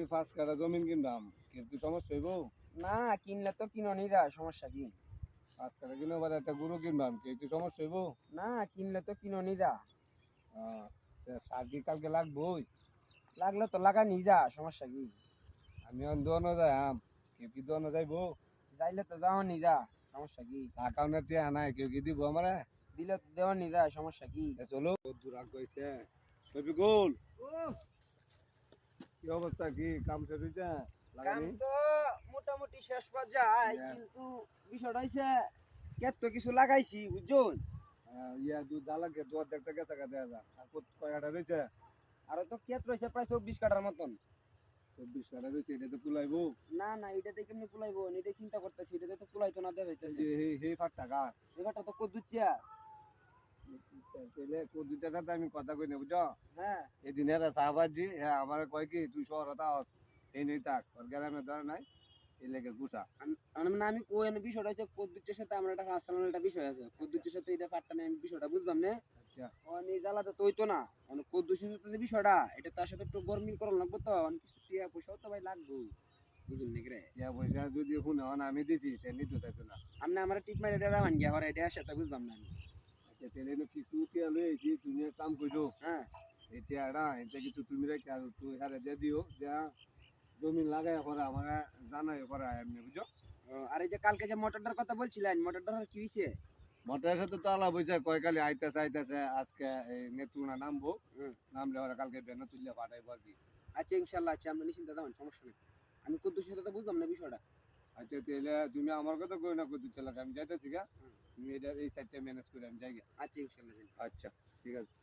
এই 5 কাঠা জমিন কিনবাম, কিন্তু সমস্যা হইব। না কিনলে তো কিননি যা, সমস্যা কি? 5 কাঠা কিনে আবার একটা গরু কিনবাম, কিন্তু সমস্যা হইব। না কিনলে তো কিননি যা। সার কি কালকে লাগবই? লাগলে তো লাগানি যা, সমস্যা কি? আমি এখন দোয়ানো যাই কেউ কি দোয়ানো যাইব? যাইলে তো যাওনি যা, সমস্যা কি? চা কাউনের টিয়া নাই, কেউ কি দিব আমারে? দিলে তো দেওয়ানি যা, সমস্যা কি? চলো দূর আগ গইছে শফিকুল, কি অবস্থা, কি কাম শেষ হইছে? কাম লাগানি তো মোটামুটি শেষ পর্যায়ে, কিন্তু বিষয়টা হইছে কেত তো কিছু লাগাইছি বুঝছুন। ইয়া দুধ দালাকে দোয়ার দেখতে গেছে গা দেয়া যা। আর কয় কাঠা রয়েছে? আর তো কেত রয়েছে প্রায় 24 কাঠার মতন। 24 কাঠা রয়েছে, এটা তো কুলাইবো। না না এটাতে কেমনি কুলাইবো, এটাই চিন্তা করতেছি, এটাতে তো কুলাইতো না দেখা এই যাইতেছে। যে এই 5 টাকা এবারটা তো কদুচিয়া। তাহলে দুইটার সাথে আমি কথা কই না বুঝছো। হ্যাঁ এদিন এরা চাপাচ্ছি, হ্যাঁ আমার কয় কি তুই শহর হতা এই নেই থাক, তোর গ্রামে ধরে নাই এই লেগে গুছা। আমি কই এনে বিষয়টা হচ্ছে কদুচের সাথে আমার একটা পার্সোনাল একটা বিষয় আছে, কদুচের সাথে এটা পারতা না, আমি বিষয়টা বুঝলাম না। আচ্ছা অনেক জ্বালাতে তো হইতো না, অনেক কদুচের সাথে যে বিষয়টা, এটা তার সাথে একটু গরমিল করা লাগবো, তো অনেক কিছু টিয়া পয়সাও তো ভাই লাগবো, বুঝুন নাকি রে? ইয়া পয়সা যদি শুনে হন আমি দিছি তেমনি তো চাইতো না। আপনি আমার টিপ মারি এটা দামান গিয়া হরে এটা সাথে বুঝলাম না আমি। আচ্ছা তাহলে কিছু টিয়া লই আইছি, তুমি এক কাম করো। হ্যাঁ এই টিয়াটা এটা কিছু তুমি রেখে আর তুই হারে দিয়ে দিও, যা জমি লাগাই করা আমার জানাই করা এমনি বুঝছো। আর এই যে কালকে যে মোটরটার কথা বলছিলেন, মোটরটার কি হয়েছে? মোটরের সাথে তো আলাপ হয়েছে, কয়কালি আইতেছে আইতেছে আজকে এই নেত্রুনা নামবো, নামলে ওরা কালকে বেনা তুললে পাঠাইবো আর কি। আচ্ছা ইনশাল্লাহ, আচ্ছা আপনি নিশ্চিন্তে যাবেন, সমস্যা নেই। আমি কদুচের সাথে তো বুঝলাম না বিষয়টা। আচ্ছা তাহলে তুমি আমার কথা কই না, কই চালাক আমি যাইতেছি গা, তুমি এটা এই সাইডটা ম্যানেজ করে আমি যাই গা। আচ্ছা ইনশাল্লাহ। আচ্ছা ঠিক আছে।